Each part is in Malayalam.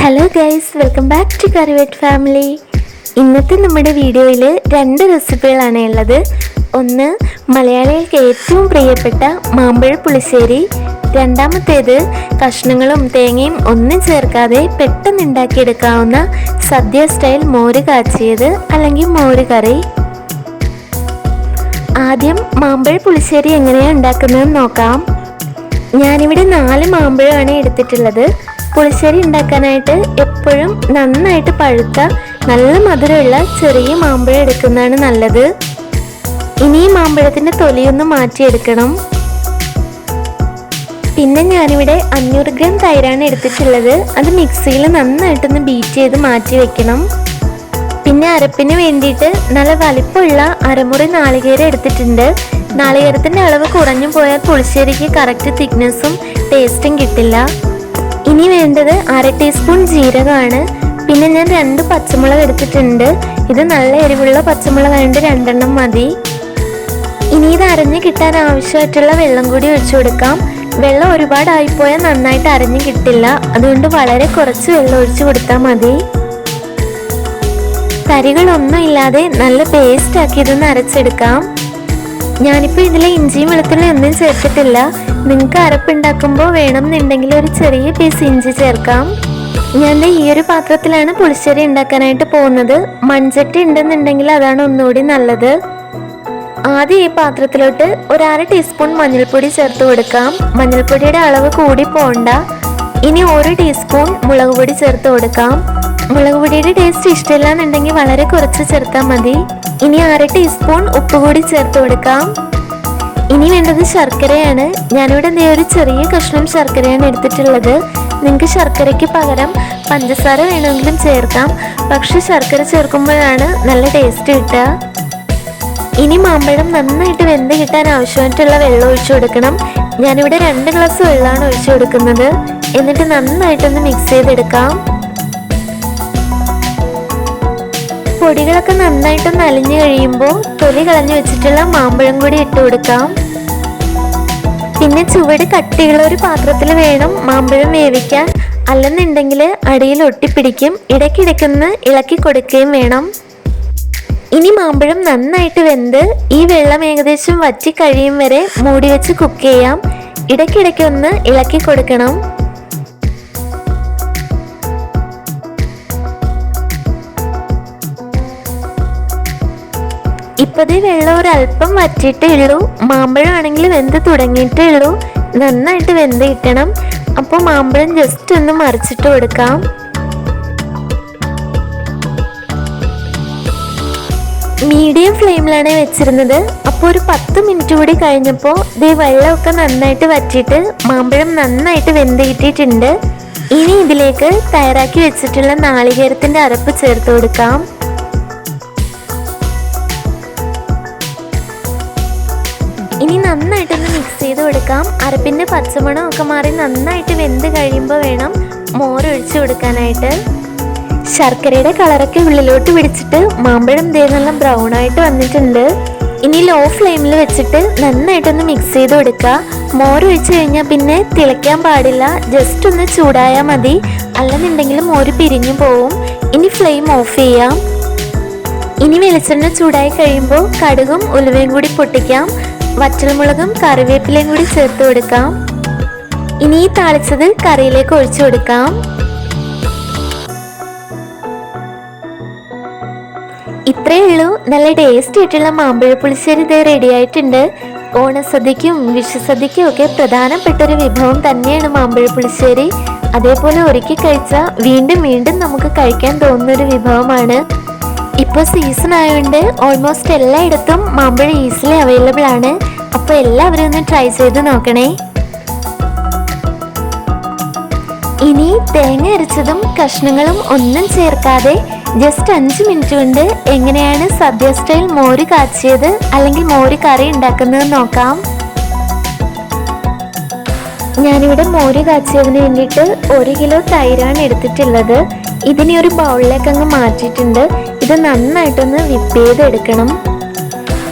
Hello guys, welcome back to കറിവേറ്റ് ഫാമിലി. ഇന്നത്തെ നമ്മുടെ വീഡിയോയിൽ 2 റെസിപ്പികളാണ് ഉള്ളത്. ഒന്ന് മലയാളികൾക്ക് ഏറ്റവും പ്രിയപ്പെട്ട മാമ്പഴ പുളിശ്ശേരി, രണ്ടാമത്തേത് കഷ്ണങ്ങളും തേങ്ങയും ഒന്നും ചേർക്കാതെ പെട്ടെന്ന് ഉണ്ടാക്കിയെടുക്കാവുന്ന സദ്യ സ്റ്റൈൽ മോര് കാച്ചിയത് അല്ലെങ്കിൽ മോര് കറി. ആദ്യം മാമ്പഴ പുളിശ്ശേരി എങ്ങനെയാണ് ഉണ്ടാക്കുന്നതെന്ന് നോക്കാം. ഞാനിവിടെ 4 മാമ്പഴമാണ് എടുത്തിട്ടുള്ളത്. പുളിശ്ശേരി ഉണ്ടാക്കാനായിട്ട് എപ്പോഴും നന്നായിട്ട് പഴുത്ത നല്ല മധുരമുള്ള ചെറിയ മാമ്പഴം എടുക്കുന്നതാണ് നല്ലത്. ഇനി ഈ മാമ്പഴത്തിൻ്റെ തൊലിയൊന്ന് മാറ്റിയെടുക്കണം. പിന്നെ ഞാനിവിടെ 500 ഗ്രാം തൈരാണ് എടുത്തിട്ടുള്ളത്. അത് മിക്സിയിൽ നന്നായിട്ടൊന്ന് ബീറ്റ് ചെയ്ത് മാറ്റി വെക്കണം. പിന്നെ അരപ്പിന് വേണ്ടിയിട്ട് നല്ല വലിപ്പമുള്ള അരമുറി നാളികേരം എടുത്തിട്ടുണ്ട്. നാളികേരത്തിൻ്റെ അളവ് കുറഞ്ഞു പോയാൽ പുളിശ്ശേരിക്ക് കറക്റ്റ് തിക്നെസ്സും ടേസ്റ്റും കിട്ടില്ല. ഇനി വേണ്ടത് 1/2 ടീസ്പൂൺ ജീരകമാണ്. പിന്നെ ഞാൻ 2 പച്ചമുളക് എടുത്തിട്ടുണ്ട്. ഇത് നല്ല എരിവുള്ള പച്ചമുളകായതുകൊണ്ട് 2 എണ്ണം മതി. ഇനി ഇത് അരഞ്ഞ് കിട്ടാൻ ആവശ്യമായിട്ടുള്ള വെള്ളം കൂടി ഒഴിച്ചു കൊടുക്കാം. വെള്ളം ഒരുപാടായിപ്പോയാൽ നന്നായിട്ട് അരഞ്ഞ് കിട്ടില്ല. അതുകൊണ്ട് വളരെ കുറച്ച് വെള്ളം ഒഴിച്ചു കൊടുത്താൽ മതി. തരികളൊന്നും ഇല്ലാതെ നല്ല പേസ്റ്റ് ആക്കി ഇതൊന്ന് അരച്ചെടുക്കാം. ഞാനിപ്പോൾ ഇതിൽ ഇഞ്ചിയും വെളുത്തുള്ളി ഒന്നും ചേർത്തിട്ടില്ല. നിങ്ങൾക്ക് അരപ്പുണ്ടാക്കുമ്പോൾ വേണമെന്നുണ്ടെങ്കിൽ ഒരു ചെറിയ പീസ് ഇഞ്ചി ചേർക്കാം. ഞാൻ ഈ ഒരു പാത്രത്തിലാണ് പുളിശ്ശേരി ഉണ്ടാക്കാനായിട്ട് പോകുന്നത്. മൺചട്ടി ഉണ്ടെന്നുണ്ടെങ്കിൽ അതാണ് ഒന്നുകൂടി നല്ലത്. ആദ്യം ഈ പാത്രത്തിലോട്ട് 1/2 ടീസ്പൂൺ മഞ്ഞൾപ്പൊടി ചേർത്ത് കൊടുക്കാം. മഞ്ഞൾപ്പൊടിയുടെ അളവ് കൂടി പോണ്ട. ഇനി 1 ടീസ്പൂൺ മുളക് പൊടി ചേർത്ത് കൊടുക്കാം. മുളക് പൊടിയുടെ ടേസ്റ്റ് ഇഷ്ടമില്ല എന്നുണ്ടെങ്കിൽ വളരെ കുറച്ച് ചേർത്താൽ മതി. ഇനി 1/2 ടീസ്പൂൺ ഉപ്പ് കൂടി ചേർത്ത് കൊടുക്കാം. ഇനി വേണ്ടത് ശർക്കരയാണ്. ഞാനിവിടെ ഒരു ചെറിയ കഷ്ണം ശർക്കരയാണ് എടുത്തിട്ടുള്ളത്. നിങ്ങൾക്ക് ശർക്കരയ്ക്ക് പകരം പഞ്ചസാര വേണമെങ്കിലും ചേർക്കാം. പക്ഷെ ശർക്കര ചേർക്കുമ്പോഴാണ് നല്ല ടേസ്റ്റ് കിട്ടുക. ഇനി മാമ്പഴം നന്നായിട്ട് വെന്ത് കിട്ടാൻ ആവശ്യമായിട്ടുള്ള വെള്ളം ഒഴിച്ചു കൊടുക്കണം. ഞാനിവിടെ 2 ഗ്ലാസ് വെള്ളമാണ് ഒഴിച്ചു കൊടുക്കുന്നത്. എന്നിട്ട് നന്നായിട്ടൊന്ന് മിക്സ് ചെയ്തെടുക്കാം. പൊടികളൊക്കെ നന്നായിട്ടൊന്ന് അലിഞ്ഞു കഴിയുമ്പോൾ തൊലി കളഞ്ഞു വെച്ചിട്ടുള്ള മാമ്പഴം കൂടി ഇട്ട് കൊടുക്കാം. പിന്നെ ചുവട് കട്ടിയുള്ള ഒരു പാത്രത്തിൽ വേണം മാമ്പഴം വേവിക്കാൻ. അല്ലെന്നുണ്ടെങ്കിൽ അടിയിൽ ഒട്ടിപ്പിടിക്കും. ഇടയ്ക്കിടയ്ക്കൊന്ന് ഇളക്കി കൊടുക്കുകയും വേണം. ഇനി മാമ്പഴം നന്നായിട്ട് വെന്ത് ഈ വെള്ളം ഏകദേശം വറ്റി കഴിയും വരെ മൂടി വെച്ച് കുക്ക് ചെയ്യാം. ഇടയ്ക്കിടയ്ക്കൊന്ന് ഇളക്കി കൊടുക്കണം. ഇപ്പതേ വെള്ളം ഒരല്പം വറ്റിയിട്ടേ ഉള്ളൂ. മാമ്പഴം ആണെങ്കിൽ വെന്ത് തുടങ്ങിയിട്ടേ ഉള്ളൂ. നന്നായിട്ട് വെന്ത് കിട്ടണം. അപ്പോൾ മാമ്പഴം ജസ്റ്റ് ഒന്ന് മറിച്ചിട്ട് കൊടുക്കാം. മീഡിയം ഫ്ലെയിമിലാണ് വെച്ചിരുന്നത്. അപ്പോൾ ഒരു 10 മിനിറ്റ് കൂടി കഴിഞ്ഞപ്പോൾ വെള്ളമൊക്കെ നന്നായിട്ട് വറ്റിയിട്ട് മാമ്പഴം നന്നായിട്ട് വെന്ത് കിട്ടിയിട്ടുണ്ട്. ഇനി ഇതിലേക്ക് തയ്യാറാക്കി വെച്ചിട്ടുള്ള നാളികേരത്തിൻ്റെ അരപ്പ് ചേർത്ത് കൊടുക്കാം. ഇനി നന്നായിട്ടൊന്ന് മിക്സ് ചെയ്ത് കൊടുക്കാം. അരപ്പിൻ്റെ പച്ചമണം ഒക്കെ മാറി നന്നായിട്ട് വെന്ത് കഴിയുമ്പോൾ വേണം മോരൊഴിച്ച് കൊടുക്കാനായിട്ട്. ശർക്കരയുടെ കളറൊക്കെ ഉള്ളിലോട്ട് പിടിച്ചിട്ട് മാമ്പഴം നല്ല ബ്രൗൺ ആയിട്ട് വന്നിട്ടുണ്ട്. ഇനി ലോ ഫ്ലെയിമിൽ വെച്ചിട്ട് നന്നായിട്ടൊന്ന് മിക്സ് ചെയ്ത് കൊടുക്കുക. മോരൊഴിച്ച് കഴിഞ്ഞാൽ പിന്നെ തിളയ്ക്കാൻ പാടില്ല. ജസ്റ്റ് ഒന്ന് ചൂടായാൽ മതി. അല്ലെന്നുണ്ടെങ്കിൽ മോര് പിരിഞ്ഞു പോവും. ഇനി ഫ്ലെയിം ഓഫ് ചെയ്യാം. ഇനി വെളിച്ചെണ്ണ ചൂടായി കഴിയുമ്പോൾ കടുകും ഉലുവയും കൂടി പൊട്ടിക്കാം. വറ്റൽമുളകും കറിവേപ്പിലയും കൂടി ചേർത്ത് കൊടുക്കാം. ഇനി ഈ താളിച്ചത് കറിയിലേക്ക് ഒഴിച്ചു കൊടുക്കാം. ഇത്രയേ ഉള്ളൂ. നല്ല ടേസ്റ്റി ആയിട്ടുള്ള മാമ്പഴ പുളിശ്ശേരി ഇത് റെഡി ആയിട്ടുണ്ട്. ഓണസദ്യക്കും വിഷുസദ്യക്കും ഒക്കെ പ്രധാനപ്പെട്ടൊരു വിഭവം തന്നെയാണ് മാമ്പഴ പുളിശ്ശേരി. അതേപോലെ ഒരുക്കി കഴിച്ചാൽ വീണ്ടും വീണ്ടും നമുക്ക് കഴിക്കാൻ തോന്നുന്നൊരു വിഭവമാണ്. ഇപ്പോൾ സീസൺ ആയതുകൊണ്ട് ഓൾമോസ്റ്റ് എല്ലായിടത്തും മാമ്പഴം ഈസിലി അവൈലബിൾ ആണ്. അപ്പോൾ എല്ലാവരും ഒന്ന് ട്രൈ ചെയ്ത് നോക്കണേ. ഇനി തേങ്ങ അരച്ചതും കഷ്ണങ്ങളും ഒന്നും ചേർക്കാതെ ജസ്റ്റ് 5 മിനിറ്റ് കൊണ്ട് എങ്ങനെയാണ് സദ്യ സ്റ്റൈൽ മോര് കാച്ചിയത് അല്ലെങ്കിൽ മോര് കറി ഉണ്ടാക്കുന്നത് നോക്കാം. ഞാനിവിടെ മോര് കാച്ചിയതിന് വേണ്ടിയിട്ട് 1 കിലോ തൈരാണ് എടുത്തിട്ടുള്ളത്. ഇതിനെ ഒരു ബൗളിലേക്ക് അങ്ങ് മാറ്റിയിട്ടുണ്ട്. ഇത് നന്നായിട്ടൊന്ന് വിപ്പ് ചെയ്തെടുക്കണം.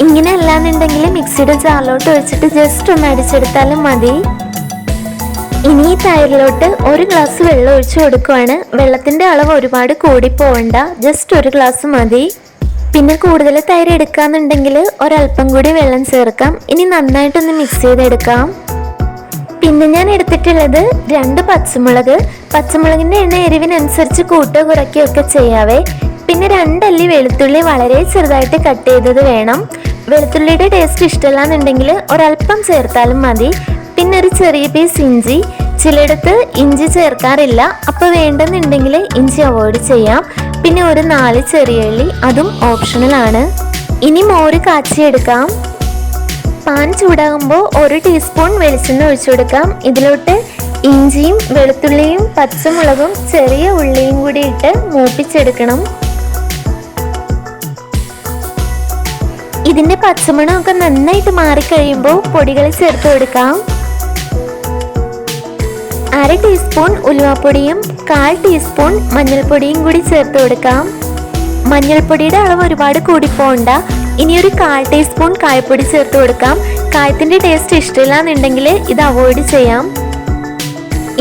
ഇങ്ങനെ അല്ലാന്നുണ്ടെങ്കിൽ മിക്സിയുടെ ജാറിലോട്ട് ഒഴിച്ചിട്ട് ജസ്റ്റ് ഒന്ന് അടിച്ചെടുത്താലും മതി. ഇനി ഈ തൈരിലോട്ട് 1 ഗ്ലാസ് വെള്ളം ഒഴിച്ചു കൊടുക്കുവാണ്. വെള്ളത്തിൻ്റെ അളവ് ഒരുപാട് കൂടിപ്പോവണ്ട, ജസ്റ്റ് 1 ഗ്ലാസ് മതി. പിന്നെ കൂടുതൽ തൈര് എടുക്കാന്നുണ്ടെങ്കിൽ ഒരല്പം കൂടി വെള്ളം ചേർക്കാം. ഇനി നന്നായിട്ടൊന്ന് മിക്സ് ചെയ്തെടുക്കാം. പിന്നെ ഞാൻ എടുത്തിട്ടുള്ളത് 2 പച്ചമുളക്. പച്ചമുളകിൻ്റെ എണ്ണ എരിവിനനുസരിച്ച് കൂട്ടുകയോ കുറയ്ക്കുകയോ ഒക്കെ ചെയ്യാവേ. പിന്നെ 2 അല്ലി വെളുത്തുള്ളി വളരെ ചെറുതായിട്ട് കട്ട് ചെയ്തത് വേണം. വെളുത്തുള്ളിയുടെ ടേസ്റ്റ് ഇഷ്ടമല്ലാന്നുണ്ടെങ്കിൽ ഒരല്പം ചേർത്താലും മതി. പിന്നെ ഒരു ചെറിയ പീസ് ഇഞ്ചി. ചിലയിടത്ത് ഇഞ്ചി ചേർക്കാറില്ല, അപ്പോൾ വേണ്ടെന്നുണ്ടെങ്കിൽ ഇഞ്ചി അവോയ്ഡ് ചെയ്യാം. പിന്നെ ഒരു 4 ചെറിയ ഉള്ളി, അതും ഓപ്ഷണൽ ആണ്. ഇനി മോര് കാച്ചിയെടുക്കാം. പാൻ ചൂടാകുമ്പോൾ 1 ടീസ്പൂൺ വെളിച്ചെണ്ണ ഒഴിച്ചു കൊടുക്കാം. ഇതിലോട്ട് ഇഞ്ചിയും വെളുത്തുള്ളിയും പച്ചമുളകും ചെറിയ ഉള്ളിയും കൂടി ഇട്ട് മൂപ്പിച്ചെടുക്കണം. ഇതിൻ്റെ പച്ചമണമൊക്കെ നന്നായിട്ട് മാറിക്കഴിയുമ്പോൾ പൊടികൾ ചേർത്ത് കൊടുക്കാം. 1/2 ടീസ്പൂൺ ഉലുവാപ്പൊടിയും 1/4 ടീസ്പൂൺ മഞ്ഞൾപ്പൊടിയും കൂടി ചേർത്ത് കൊടുക്കാം. മഞ്ഞൾപ്പൊടിയുടെ അളവ് ഒരുപാട് കൂടിപ്പോണ്ട. ഇനി ഒരു 1/4 ടീസ്പൂൺ കായപ്പൊടി ചേർത്ത് കൊടുക്കാം. കായത്തിൻ്റെ ടേസ്റ്റ് ഇഷ്ടമില്ല എന്നുണ്ടെങ്കിൽ ഇത് അവോയ്ഡ് ചെയ്യാം.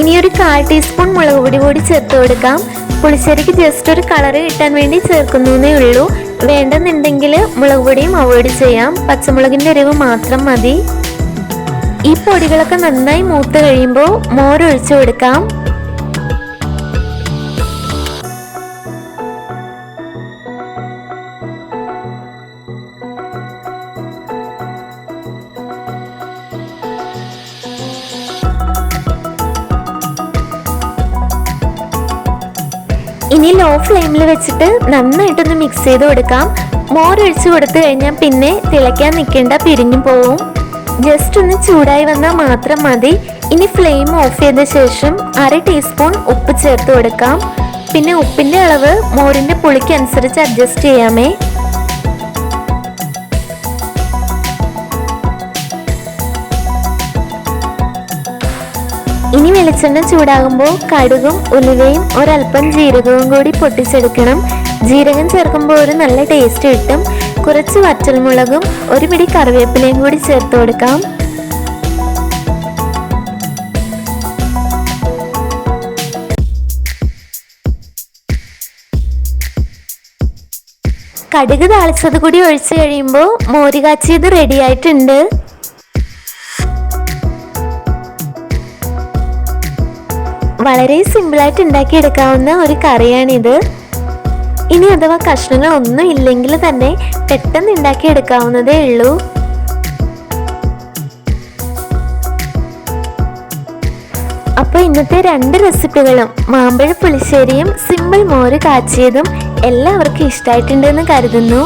ഇനി ഒരു 1/4 ടീസ്പൂൺ മുളക് പൊടി കൂടി ചേർത്ത് കൊടുക്കാം. പുളിശ്ശേരിക്ക് ജസ്റ്റ് ഒരു കളറ് കിട്ടാൻ വേണ്ടി ചേർക്കുന്നേ ഉള്ളൂ. വേണ്ടെന്നുണ്ടെങ്കിൽ മുളക് പൊടിയും അവോയ്ഡ് ചെയ്യാം. പച്ചമുളകിൻ്റെ എരിവ് മാത്രം മതി. ഈ പൊടികളൊക്കെ നന്നായി മൂത്ത് കഴിയുമ്പോൾ മോര് ഒഴിച്ചു കൊടുക്കാം. ഇനി ലോ ഫ്ലെയിമിൽ വെച്ചിട്ട് നന്നായിട്ടൊന്ന് മിക്സ് ചെയ്ത് കൊടുക്കാം. മോരൊഴിച്ച് കൊടുത്തു കഴിഞ്ഞാൽ പിന്നെ തിളയ്ക്കാൻ നിൽക്കേണ്ട, പിരിഞ്ഞു പോവും. ജസ്റ്റ് ഒന്ന് ചൂടായി വന്നാൽ മാത്രം മതി. ഇനി ഫ്ലെയിം ഓഫ് ചെയ്ത ശേഷം 1/2 ടീസ്പൂൺ ഉപ്പ് ചേർത്ത് കൊടുക്കാം. പിന്നെ ഉപ്പിൻ്റെ അളവ് മോരിൻ്റെ പുളിക്ക് അനുസരിച്ച് അഡ്ജസ്റ്റ് ചെയ്യാമേ. ഇനി വെളിച്ചെണ്ണ ചൂടാകുമ്പോൾ കടുകും ഉലുവയും ഒരല്പം ജീരകവും കൂടി പൊട്ടിച്ചെടുക്കണം. ജീരകം ചേർക്കുമ്പോൾ ഒരു നല്ല ടേസ്റ്റ് കിട്ടും. കുറച്ച് വറ്റൽമുളകും 1 പിടി കറിവേപ്പിലയും കൂടി ചേർത്ത് കൊടുക്കാം. കടുക് താളിച്ചത് കൂടി ഒഴിച്ചു കഴിയുമ്പോൾ മോര് കാച്ചിയത് റെഡി ആയിട്ടുണ്ട്. വളരെ സിമ്പിളായിട്ട് ഉണ്ടാക്കിയെടുക്കാവുന്ന ഒരു കറിയാണിത്. ഇനി അഥവാ കഷ്ണങ്ങൾ ഒന്നും ഇല്ലെങ്കിൽ തന്നെ പെട്ടെന്ന് ഉണ്ടാക്കിയെടുക്കാവുന്നതേ ഉള്ളൂ. അപ്പോൾ ഇന്നത്തെ 2 റെസിപ്പികളും മാമ്പഴ പുളിശ്ശേരിയും സിമ്പിൾ മോര് കാച്ചിയതും എല്ലാവർക്കും ഇഷ്ടമായിട്ടുണ്ടെന്ന് കരുതുന്നു.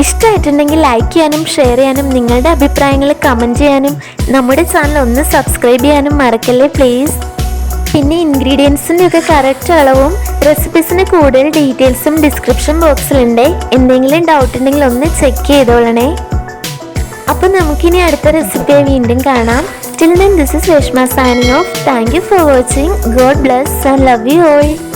ഇഷ്ടമായിട്ടുണ്ടെങ്കിൽ ലൈക്ക് ചെയ്യാനും ഷെയർ ചെയ്യാനും നിങ്ങളുടെ അഭിപ്രായങ്ങൾ കമൻറ്റ് ചെയ്യാനും നമ്മുടെ ചാനൽ ഒന്ന് സബ്സ്ക്രൈബ് ചെയ്യാനും മറക്കല്ലേ പ്ലീസ്. പിന്നെ ഇൻഗ്രീഡിയൻസിൻ്റെ ഒക്കെ കറക്റ്റ് അളവും റെസിപ്പീസിന് കൂടുതൽ ഡീറ്റെയിൽസും ഡിസ്ക്രിപ്ഷൻ ബോക്സിലുണ്ട്. എന്തെങ്കിലും ഡൗട്ട് ഉണ്ടെങ്കിൽ ഒന്ന് ചെക്ക് ചെയ്തോളണേ. അപ്പോൾ നമുക്കിനി അടുത്ത റെസിപ്പിയെ വീണ്ടും കാണാം. Till then, this is Reshma signing off. Thank you for watching. God bless and love you all.